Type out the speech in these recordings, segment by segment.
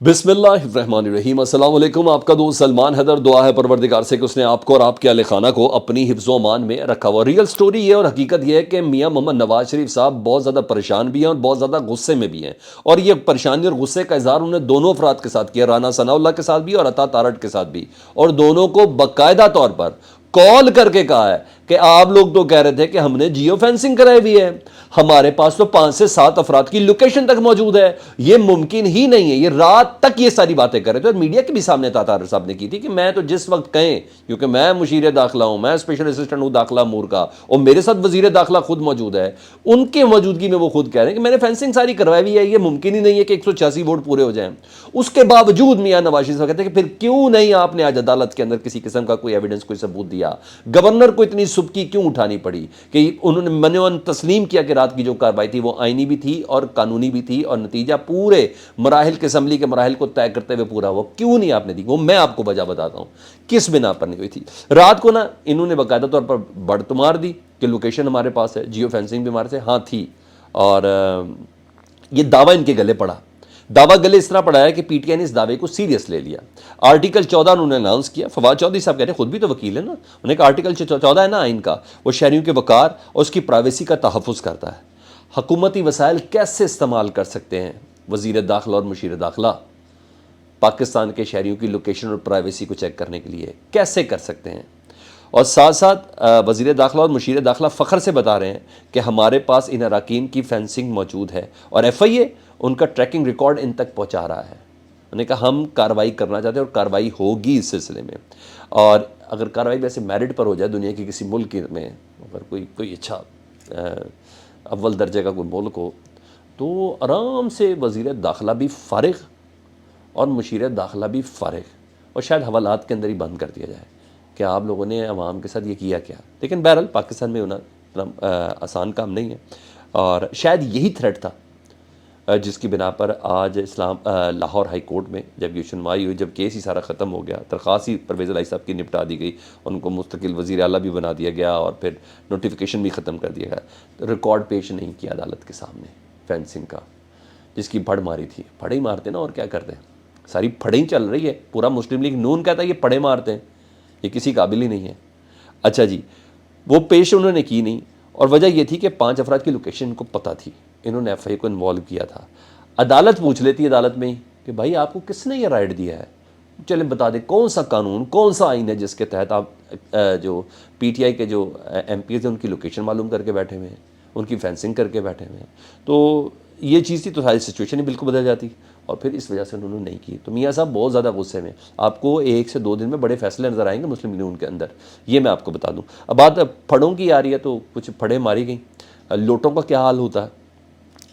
بسم اللہ الرحمن الرحیم۔ السلام علیکم، آپ کا دوست سلمان حیدر۔ دعا ہے پروردگار سے کہ اس نے آپ کو اور آپ کے اہل خانہ کو اپنی حفظ و امان میں رکھا ہوا۔ ریئل سٹوری یہ اور حقیقت یہ ہے کہ میاں محمد نواز شریف صاحب بہت زیادہ پریشان بھی ہیں اور بہت زیادہ غصے میں بھی ہیں، اور یہ پریشانی اور غصے کا اظہار انہوں نے دونوں افراد کے ساتھ کیا، رانا ثناء اللہ کے ساتھ بھی اور عطا تارڑ کے ساتھ بھی، اور دونوں کو باقاعدہ طور پر کال کر کے کہا ہے کہ آپ لوگ تو کہہ رہے تھے کہ ہم نے جیو فینسنگ کرائی ہوئی ہے، ہمارے پاس تو 5 سے 7 افراد کی لوکیشن تک موجود ہے، یہ ممکن ہی نہیں ہے۔ یہ رات تک یہ ساری باتیں کر رہے تھے، اور میڈیا کے بھی سامنے طاہر صاحب نے کی تھی کہ میں تو جس وقت کہیں، کیونکہ میں مشیر داخلہ ہوں، میں اسپیشل اسسٹنٹ ہوں داخلہ امور کا، اور میرے ساتھ وزیر داخلہ خود موجود ہے، ان کے موجودگی میں وہ خود کہہ رہے ہیں کہ میں نے فینسنگ ساری کروائی ہوئی ہے، یہ ممکن ہی نہیں ہے کہ 186 ووٹ پورے ہو جائیں۔ اس کے باوجود میاں نواز شریف کہتے ہیں کہ پھر کیوں نہیں آپ نے آج عدالت کے اندر کسی قسم کا کوئی ایویڈنس، کوئی ثبوت دیا؟ گورنر کو اتنی سبکی کیوں اٹھانی پڑی کہ انہوں نے منوان تسلیم کیا کہ رات کی جو کارروائی تھی وہ آئینی بھی تھی اور قانونی بھی تھی، اور نتیجہ پورے مراحل کے اسمبلی کے مراحل کو طے کرتے ہوئے پورا ہوا؟ کیوں نہیں آپ نے دی؟ وہ میں آپ کو وجہ بتاتا ہوں کس بنا پر نہیں ہوئی تھی۔ رات کو نا انہوں نے باقاعدہ طور پر بڑھ تمار دی کہ لوکیشن ہمارے پاس ہے، جیو فینسنگ بھی ہمارے سے ہاں تھی، اور یہ دعویٰ ان کے گلے پڑا۔ دعویٰ گلے اس طرح پڑا ہے کہ پی ٹی آئی نے اس دعوے کو سیریس لے لیا۔ آرٹیکل 14 انہوں نے اناؤنس کیا۔ فواد چودھری صاحب کہہ رہے ہیں، خود بھی تو وکیل ہے نا، انہوں نے کہا آرٹیکل 14 ہے نا آئین کا، وہ شہریوں کے وقار اور اس کی پرائیویسی کا تحفظ کرتا ہے۔ حکومتی وسائل کیسے استعمال کر سکتے ہیں وزیر داخلہ اور مشیر داخلہ پاکستان کے شہریوں کی لوکیشن اور پرائیویسی کو چیک کرنے کے لیے کیسے کر سکتے ہیں؟ اور ساتھ ساتھ وزیر داخلہ اور مشیر داخلہ فخر سے بتا رہے ہیں کہ ہمارے پاس ان اراکین کی فینسنگ موجود ہے، اور ایف آئی اے ان کا ٹریکنگ ریکارڈ ان تک پہنچا رہا ہے۔ انہوں نے کہا ہم کارروائی کرنا چاہتے ہیں اور کارروائی ہوگی اس سلسلے میں، اور اگر کارروائی ویسے میرٹ پر ہو جائے دنیا کے کسی ملک میں، اگر کوئی اچھا اول درجے کا کوئی ملک ہو، تو آرام سے وزیر داخلہ بھی فارغ اور مشیر داخلہ بھی فارغ، اور شاید حوالات کے اندر ہی بند کر دیا جائے کہ آپ لوگوں نے عوام کے ساتھ یہ کیا کیا۔ لیکن بہرحال پاکستان میں ہونا اتنا آسان کام نہیں ہے، اور شاید یہی تھریٹ تھا جس کی بنا پر آج لاہور ہائی کورٹ میں جب یہ سنوائی ہوئی، جب کیس ہی سارا ختم ہو گیا، درخواست ہی پرویز الہی صاحب کی نپٹا دی گئی، ان کو مستقل وزیر اعلیٰ بھی بنا دیا گیا، اور پھر نوٹیفیکیشن بھی ختم کر دیا گیا، ریکارڈ پیش نہیں کیا عدالت کے سامنے فینسنگ کا، جس کی پھڑ ماری تھی۔ پھڑے ہی مارتے نا، اور کیا کرتے ہیں، ساری پھڑیں ہی چل رہی ہے۔ پورا مسلم لیگ نون کہتا ہے یہ پھڑے مارتے ہیں، یہ کسی قابل ہی نہیں ہے۔ اچھا جی، وہ پیش انہوں نے کی نہیں، اور وجہ یہ تھی کہ 5 افراد کی لوکیشن ان کو پتہ تھی، انہوں نے ایف آئی کو انوالو کیا تھا۔ عدالت پوچھ لیتی ہے عدالت میں ہی کہ بھائی آپ کو کس نے یہ رائٹ دیا ہے، چلیں بتا دیں کون سا قانون، کون سا آئین ہے جس کے تحت آپ جو پی ٹی آئی کے جو ایم پیز ہیں ان کی لوکیشن معلوم کر کے بیٹھے ہوئے ہیں، ان کی فینسنگ کر کے بیٹھے ہوئے ہیں۔ تو یہ چیز تھی تو ساری سچویشن ہی بالکل بدل جاتی، اور پھر اس وجہ سے انہوں نے نہیں کی۔ تو میاں صاحب بہت زیادہ غصے میں، آپ کو 1 سے 2 دن میں بڑے فیصلے نظر آئیں گے مسلم لیگ کے اندر، یہ میں آپ کو بتا دوں۔ اب بات پھڑوں کی آ رہی ہے، تو کچھ پھڑیں ماری گئیں، لوٹوں کا کیا حال ہوتا ہے؟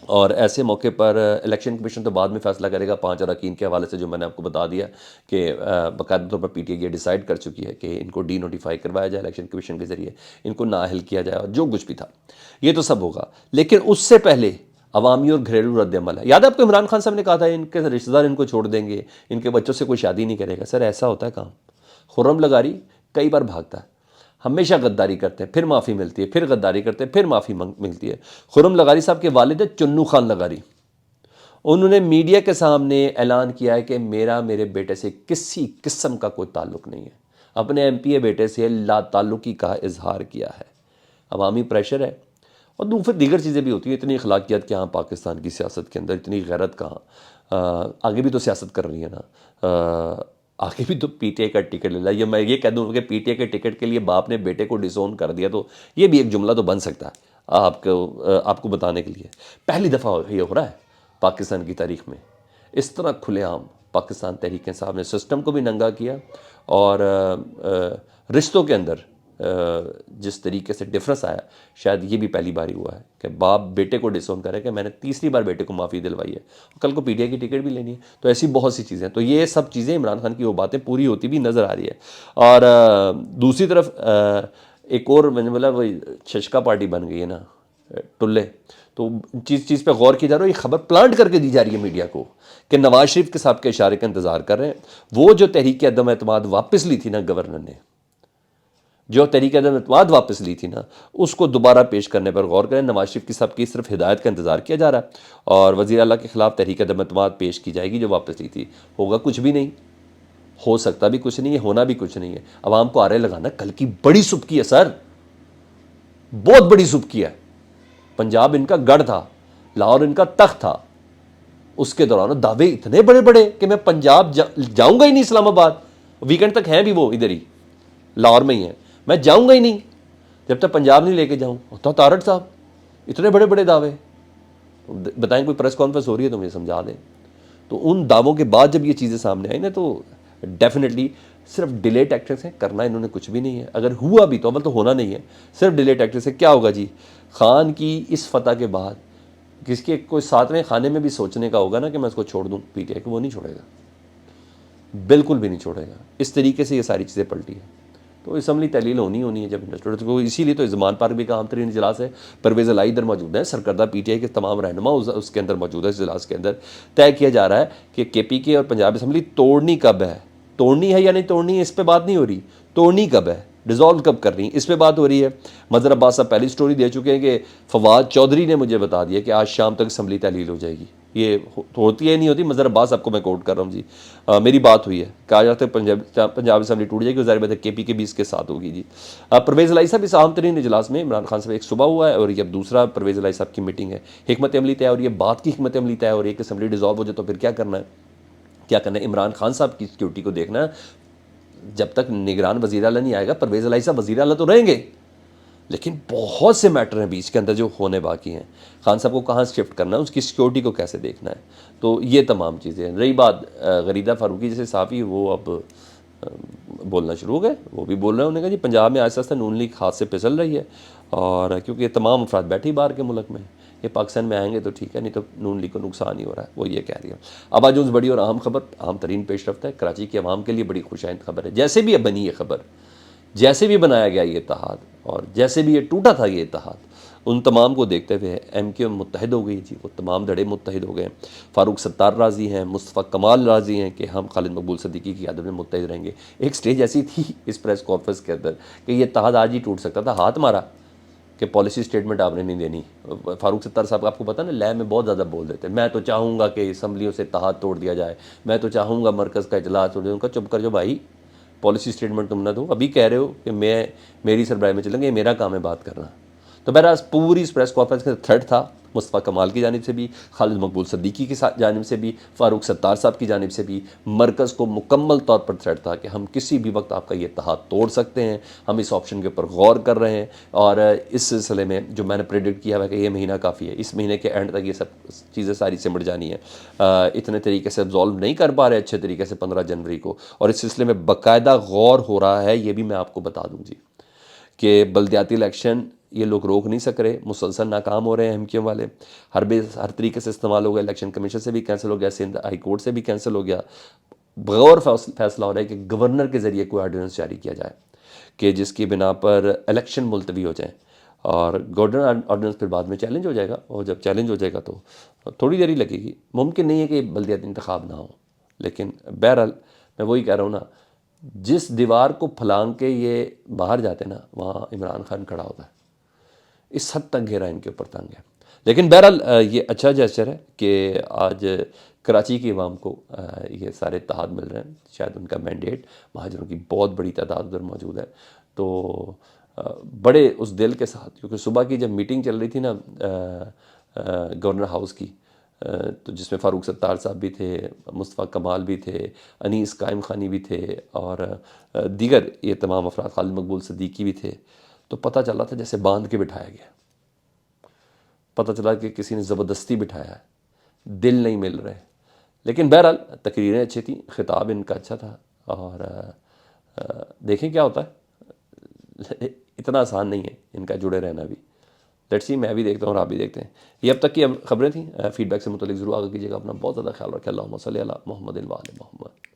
اور ایسے موقع پر الیکشن کمیشن تو بعد میں فیصلہ کرے گا 5 اراکین کے حوالے سے، جو میں نے آپ کو بتا دیا کہ باقاعدہ طور پر پی ٹی آئی یہ ڈیسائیڈ کر چکی ہے کہ ان کو ڈی نوٹیفائی کروایا جائے الیکشن کمیشن کے ذریعے، ان کو نااہل کیا جائے، اور جو کچھ بھی تھا یہ تو سب ہوگا۔ لیکن اس سے پہلے عوامی اور گھریلو رد عمل ہے۔ یاد ہے آپ کو عمران خان صاحب نے کہا تھا ان کے رشتہ دار ان کو چھوڑ دیں گے، ان کے بچوں سے کوئی شادی نہیں کرے گا۔ سر ایسا ہوتا ہے کام؟ خرم لغاری کئی بار بھاگتا ہے، ہمیشہ غداری کرتے ہیں، پھر معافی ملتی ہے، پھر غداری کرتے ہیں، پھر معافی ملتی ہے۔ خرم لغاری صاحب کے والد ہیں چنو خان لغاری، انہوں نے میڈیا کے سامنے اعلان کیا ہے کہ میرے بیٹے سے کسی قسم کا کوئی تعلق نہیں ہے، اپنے ایم پی اے بیٹے سے لا تعلقی کا اظہار کیا ہے۔ عوامی پریشر ہے، اور دوسری دیگر چیزیں بھی ہوتی ہیں۔ اتنی اخلاقیات کہاں پاکستان کی سیاست کے اندر، اتنی غیرت کہاں، آگے بھی تو سیاست کر رہی ہے نا، آگے بھی تو پی ٹی آئی کا ٹکٹ لے لیا۔ میں یہ کہہ دوں کہ پی ٹی آئی کے ٹکٹ کے لیے باپ نے بیٹے کو ڈسون کر دیا، تو یہ بھی ایک جملہ تو بن سکتا ہے آپ کو بتانے کے لیے۔ پہلی دفعہ یہ ہو رہا ہے پاکستان کی تاریخ میں، اس طرح کھلے عام پاکستان تحریک انصاف نے سسٹم کو بھی ننگا کیا، اور رشتوں کے اندر جس طریقے سے ڈفرنس آیا، شاید یہ بھی پہلی بار ہی ہوا ہے کہ باپ بیٹے کو ڈسون کرے کہ میں نے تیسری بار بیٹے کو معافی دلوائی ہے، کل کو پی ٹی آئی کی ٹکٹ بھی لینی ہے۔ تو ایسی بہت سی چیزیں، تو یہ سب چیزیں عمران خان کی وہ باتیں پوری ہوتی بھی نظر آ رہی ہے۔ اور دوسری طرف ایک اور میں نے بولا وہ ششکا پارٹی بن گئی ہے نا، ٹلے، تو چیز پہ غور کی جا رہا ہے۔ یہ خبر پلانٹ کر کے دی جا رہی ہے میڈیا کو کہ نواز شریف کے صاحب کے اشارے کا انتظار کر رہے ہیں۔ وہ جو تحریک عدم اعتماد واپس لی تھی نا گورنر نے، جو تحریک عدم اعتماد واپس لی تھی نا اس کو دوبارہ پیش کرنے پر غور کریں. نواز شریف کی صاحب کی صرف ہدایت کا انتظار کیا جا رہا ہے اور وزیر اعلیٰ کے خلاف تحریک عدم اعتماد پیش کی جائے گی جو واپس لی تھی. ہوگا کچھ بھی نہیں, ہو سکتا بھی کچھ نہیں ہے, ہونا بھی کچھ نہیں ہے. عوام کو آرے لگانا کل کی بڑی سبکی ہے سر, بہت بڑی سبکی ہے. پنجاب ان کا گڑھ تھا, لاہور ان کا تخت تھا. اس کے دوران دعوے اتنے بڑے بڑے کہ میں پنجاب جاؤں گا ہی نہیں, اسلام آباد ویکنڈ تک ہیں بھی وہ ادھر ہی لاہور میں ہی ہیں, میں جاؤں گا ہی نہیں جب تک پنجاب نہیں لے کے جاؤں. ہوتا تارڑ صاحب اتنے بڑے بڑے دعوے, بتائیں کوئی پریس کانفرنس ہو رہی ہے تو مجھے سمجھا دیں. تو ان دعووں کے بعد جب یہ چیزیں سامنے آئی نا تو ڈیفینیٹلی صرف ڈیلے ٹیکٹکس ہیں, کرنا انہوں نے کچھ بھی نہیں ہے. اگر ہوا بھی تو اول تو ہونا نہیں ہے, صرف ڈیلے ٹیکٹکس ہے. کیا ہوگا جی خان کی اس فتح کے بعد کس کے کوئی ساتویں خانے میں بھی سوچنے کا ہوگا نا کہ میں اس کو چھوڑ دوں پی ٹی آئی کو, وہ نہیں چھوڑے گا, بالکل بھی نہیں چھوڑے گا. اس طریقے سے یہ ساری چیزیں پلٹی ہیں. تو اسمبلی تحلیل ہونی ہے جب انویسٹر کو, اسی لیے تو زمان پارک بھی کا عام ترین اجلاس ہے. پرویز الہی ادھر موجود ہیں, سرکردہ پی ٹی آئی کے تمام رہنما اس کے اندر موجود ہے. اس اجلاس کے اندر طے کیا جا رہا ہے کہ کے پی کے اور پنجاب اسمبلی توڑنی کب ہے, توڑنی ہے یا نہیں توڑنی ہے اس پہ بات نہیں ہو رہی, توڑنی کب ہے, ڈیزالو کب کرنی ہے اس پہ بات ہو رہی ہے. مظہر عباس صاحب پہلی سٹوری دے چکے ہیں کہ فواد چودھری نے مجھے بتا دیا کہ آج شام تک اسمبلی تحلیل ہو جائے گی. یہ ہوتی ہے نہیں ہوتی, مظہر عباس صاحب کو میں کوٹ کر رہا ہوں جی, میری بات ہوئی ہے, کہا جاتا ہے پنجاب اسمبلی ٹوٹ جائے گی, ظاہر بات ہے کے پی کے بھی اس کے ساتھ ہوگی جی. پرویز الہی صاحب اس اہم ترین اجلاس میں عمران خان صاحب ایک صبح ہوا ہے اور یہ اب دوسرا پرویز الہی صاحب کی میٹنگ ہے. حکمت عملی طے, اور یہ بات کی حکمت عملی طے, اور ایک اسمبلی ڈیزالو ہو جائے تو پھر کیا کرنا ہے, کیا کرنا ہے. عمران خان صاحب کی سیکورٹی کو دیکھنا ہے. جب تک نگران وزیر اعلیٰ نہیں آئے گا, پرویز الہی صاحب وزیر اعلیٰ تو رہیں گے لیکن بہت سے میٹر ہیں بیچ کے اندر جو ہونے باقی ہیں. خان صاحب کو کہاں شفٹ کرنا ہے, اس کی سیکورٹی کو کیسے دیکھنا ہے, تو یہ تمام چیزیں ہیں. رہی بات غریدہ فاروقی جیسے صحافی, وہ اب بولنا شروع ہو گئے, وہ بھی بول رہے ہیں. انہوں نے کہا جی پنجاب میں آہستہ آہستہ نون لیگ ہاتھ سے پھسل رہی ہے, اور کیونکہ یہ تمام افراد بیٹھے باہر کے ملک میں, یہ پاکستان میں آئیں گے تو ٹھیک ہے, نہیں تو نون لیگ کو نقصان ہی ہو رہا ہے, وہ یہ کہہ رہی ہے. اب آج اس بڑی اور اہم خبر, اہم ترین پیش رفت ہے, کراچی کی عوام کے لیے بڑی خوش آئند خبر ہے. جیسے بھی اب بنی یہ خبر, جیسے بھی بنایا گیا یہ اتحاد, اور جیسے بھی یہ ٹوٹا تھا یہ اتحاد, ان تمام کو دیکھتے ہوئے ایم کیو ایم متحد ہو گئی جی. وہ تمام دھڑے متحد ہو گئے. فاروق ستار راضی ہیں, مصطفیٰ کمال راضی ہیں کہ ہم خالد مقبول صدیقی کی قیادت میں متحد رہیں گے. ایک سٹیج ایسی تھی اس پریس کانفرنس کے اندر کہ یہ اتحاد آج ہی ٹوٹ سکتا تھا, ہاتھ مارا کہ پالیسی سٹیٹمنٹ آپ نے نہیں دینی. فاروق ستار صاحب آپ کو پتہ نا لے میں بہت زیادہ بول دیتے ہیں, میں تو چاہوں گا کہ اسمبلیوں سے اتحاد توڑ دیا جائے, میں تو چاہوں گا مرکز کا اجلاس توڑ دیا. ان کا چپ کر جو بھائی, پالیسی سٹیٹمنٹ تم نہ دو, ابھی کہہ رہے ہو کہ میں میری سربراہی میں چلیں گے, یہ میرا کام ہے بات کرنا. تو بہرحال پوری اس پریس کانفرنس کا تھریڈ تھا مصطفیٰ کمال کی جانب سے بھی, خالد مقبول صدیقی کی جانب سے بھی, فاروق ستار صاحب کی جانب سے بھی. مرکز کو مکمل طور پر تھریڈ تھا کہ ہم کسی بھی وقت آپ کا یہ اتحاد توڑ سکتے ہیں, ہم اس آپشن کے اوپر غور کر رہے ہیں. اور اس سلسلے میں جو میں نے پریڈکٹ کیا ہے کہ یہ مہینہ کافی ہے, اس مہینے کے اینڈ تک یہ سب چیزیں ساری سمٹ جانی ہیں. اتنے طریقے سے ابزالو نہیں کر پا رہے اچھے طریقے سے 15 جنوری کو, اور اس سلسلے میں باقاعدہ غور ہو رہا ہے. یہ بھی میں آپ کو بتا دوں جی کہ بلدیاتی الیکشن یہ لوگ روک نہیں سک رہے, مسلسل ناکام ہو رہے ہیں ایم کیو والے. ہر طریقے سے استعمال ہو گیا, الیکشن کمیشن سے بھی کینسل ہو گیا, سندھ ہائی کورٹ سے بھی کینسل ہو گیا. بغور فیصلہ ہو رہا ہے کہ گورنر کے ذریعے کوئی آرڈیننس جاری کیا جائے کہ جس کی بنا پر الیکشن ملتوی ہو جائیں, اور گورنر آرڈیننس پھر بعد میں چیلنج ہو جائے گا, اور جب چیلنج ہو جائے گا تو تھوڑی دیر ہی لگے گی. ممکن نہیں ہے کہ بلدیاتی انتخاب نہ ہو, لیکن بہرحال میں وہی کہہ رہا ہوں نا, جس دیوار کو پھلانگ کے یہ باہر جاتے نا وہاں عمران خان کھڑا ہوتا ہے. اس حد تک گھیرا ان کے اوپر تنگ ہے. لیکن بہرحال یہ اچھا جیسچر ہے کہ آج کراچی کی عوام کو یہ سارے اتحاد مل رہے ہیں. شاید ان کا مینڈیٹ, مہاجروں کی بہت بڑی تعداد ادھر موجود ہے, تو بڑے اس دل کے ساتھ, کیونکہ صبح کی جب میٹنگ چل رہی تھی نا گورنر ہاؤس کی, تو جس میں فاروق ستار صاحب بھی تھے, مصطفیٰ کمال بھی تھے, انیس قائم خانی بھی تھے, اور دیگر یہ تمام افراد, خالد مقبول صدیقی بھی تھے, تو پتہ چلا تھا جیسے باندھ کے بٹھایا گیا. پتہ چلا کہ کسی نے زبردستی بٹھایا ہے, دل نہیں مل رہے. لیکن بہرحال تقریریں اچھی تھیں, خطاب ان کا اچھا تھا, اور دیکھیں کیا ہوتا ہے. اتنا آسان نہیں ہے ان کا جڑے رہنا بھی. لیٹس سی, میں بھی دیکھتا ہوں اور آپ بھی دیکھتے ہیں. یہ اب تک کی خبریں تھیں. فیڈ بیک سے متعلق ضرور آگے کیجیے گا. اپنا بہت زیادہ خیال رکھیں. اللہم صلی علی محمد و آل محمد.